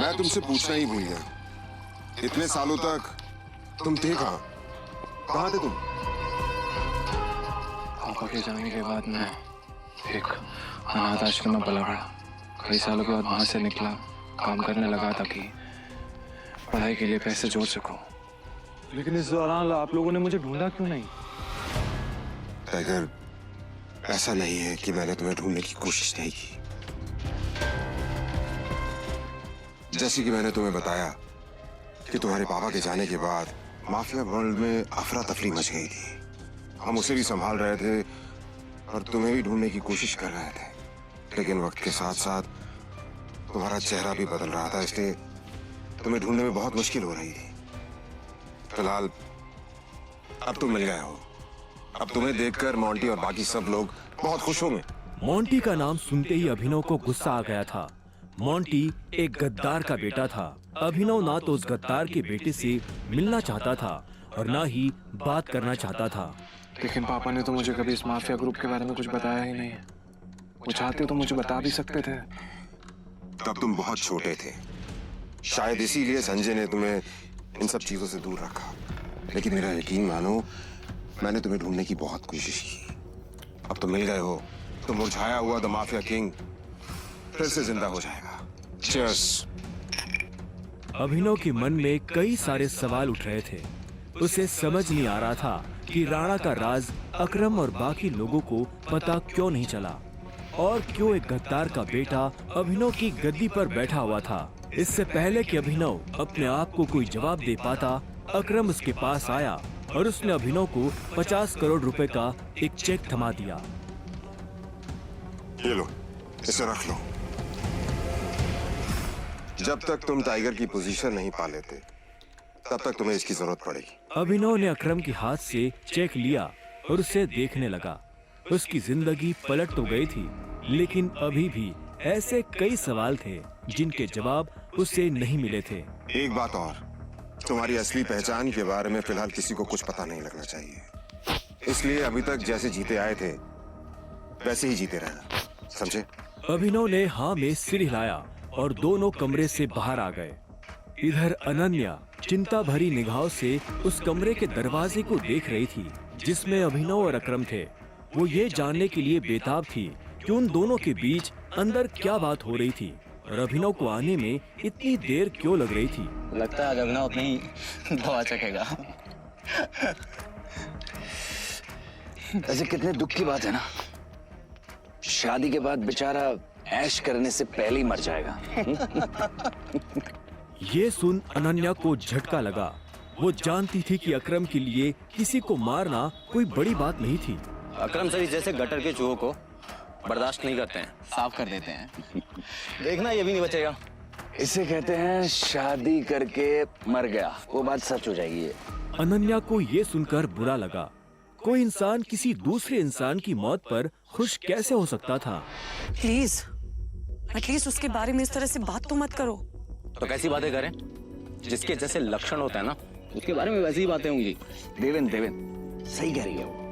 मैं तुमसे पूछना ही भूल गया, इतने सालों तक तुम थे कहाँ? कहाँ थे तुम? पापा के जाने के बाद मैं एक अनाथ आश्रम में पला पड़ा। कई सालों के बाद वहां से निकला, काम करने लगा ताकि पढ़ाई के लिए पैसे जोड़ सकूं। लेकिन इस दौरान आप लोगों ने मुझे ढूंढा क्यों नहीं? टाइगर, ऐसा नहीं है कि मैंने तुम्हें ढूंढने की कोशिश नहीं की। जैसे कि मैंने तुम्हें बताया कि तुम्हारे पापा के जाने के बाद माफिया वर्ल्ड में अफरा तफरी मच गई थी। हम उसे भी संभाल रहे थे और तुम्हें भी ढूंढने की कोशिश कर रहे थे, लेकिन वक्त के साथ साथ तुम्हारा चेहरा भी बदल रहा था, इसलिए तुम्हें ढूंढने में बहुत मुश्किल हो रही थी। फिलहाल अब तुम मिल गए हो। अब तुम्हें देखकर मोंटी और बाकी सब लोग बहुत खुश होंगे। मोंटी का नाम सुनते ही अभिनव को गुस्सा आ गया था। मोंटी एक गद्दार का बेटा था। अभिनव ना तो उस गद्दार के बेटे से मिलना चाहता था और ना ही बात करना चाहता था। लेकिन पापा ने तो मुझे कभी इस माफिया ग्रुप के बारे में कुछ बताया ही नहीं। वो चाहते तो मुझे बता भी सकते थे। तब तुम बहुत छोटे थे, शायद इसीलिए संजय ने तुम्हें इन सब चीजों से दूर रखा। लेकिन मेरा यकीन मानो, मैंने तुम्हें ढूंढने की बहुत कोशिश की। अब तुम मिल गए हो तो मुरझाया हुआ द माफिया किंग फिर से जिंदा हो जाएगा। चीयर्स। अभिनव के मन में कई सारे सवाल उठ रहे थे। उसे समझ नहीं आ रहा था कि राणा का राज अकरम और बाकी लोगों को पता क्यों नहीं चला और क्यों एक गद्दार का बेटा अभिनव की गद्दी पर बैठा हुआ था। इससे पहले कि अभिनव अपने आप को कोई जवाब दे पाता, अकरम उसके पास आया और उसने अभिनव को 50 करोड़ रुपए का एक चेक थमा दिया। ये लो, इसे रख लो। जब तक तुम टाइगर की पोजीशन नहीं पा लेते, तब तक तुम्हें इसकी जरूरत पड़ेगी। अभिनव ने अकरम के हाथ से चेक लिया और उसे देखने लगा। उसकी जिंदगी पलट तो गई थी, लेकिन अभी भी ऐसे कई सवाल थे जिनके जवाब उसे नहीं मिले थे। एक बात और, तुम्हारी असली पहचान के बारे में फिलहाल किसी को कुछ पता नहीं लगना चाहिए। इसलिए अभी तक जैसे जीते आए थे वैसे ही जीते रहना, समझे? अभिनव ने हाँ में सिर हिलाया और दोनों कमरे से बाहर आ गए। इधर अनन्या चिंता भरी निगाहों से उस कमरे के दरवाजे को देख रही थी जिसमें अभिनव और अकरम थे। वो ये जानने के लिए बेताब थी कि उन दोनों के बीच अंदर क्या बात हो रही थी और अभिनव को आने में इतनी देर क्यों लग रही थी। लगता है आज अभिनव अपनी दवा चखेगा। ऐसे कितने दुख की बात है ना, शादी के बाद बेचारा ऐश करने से पहले ही मर जाएगा। ये सुन अनन्या को झटका लगा। वो जानती थी कि अकरम के लिए किसी को मारना कोई बड़ी बात नहीं थी। अकरम सर जैसे गटर के चूहों को बर्दाश्त नहीं करते हैं, साफ कर देते हैं। देखना ये भी नहीं बचेगा। इसे कहते हैं शादी करके मर गया, वो बात सच हो जाएगी। ये अनन्या को ये सुनकर बुरा लगा। कोई इंसान किसी दूसरे इंसान की मौत पर खुश कैसे हो सकता था? प्लीज एटलीस्ट उसके बारे में इस तरह से बात तो मत करो। तो कैसी बातें करें? जिसके जैसे लक्षण होता है ना, उसके बारे में वैसी ही बातें होंगी। देवेन सही कह रही है वो।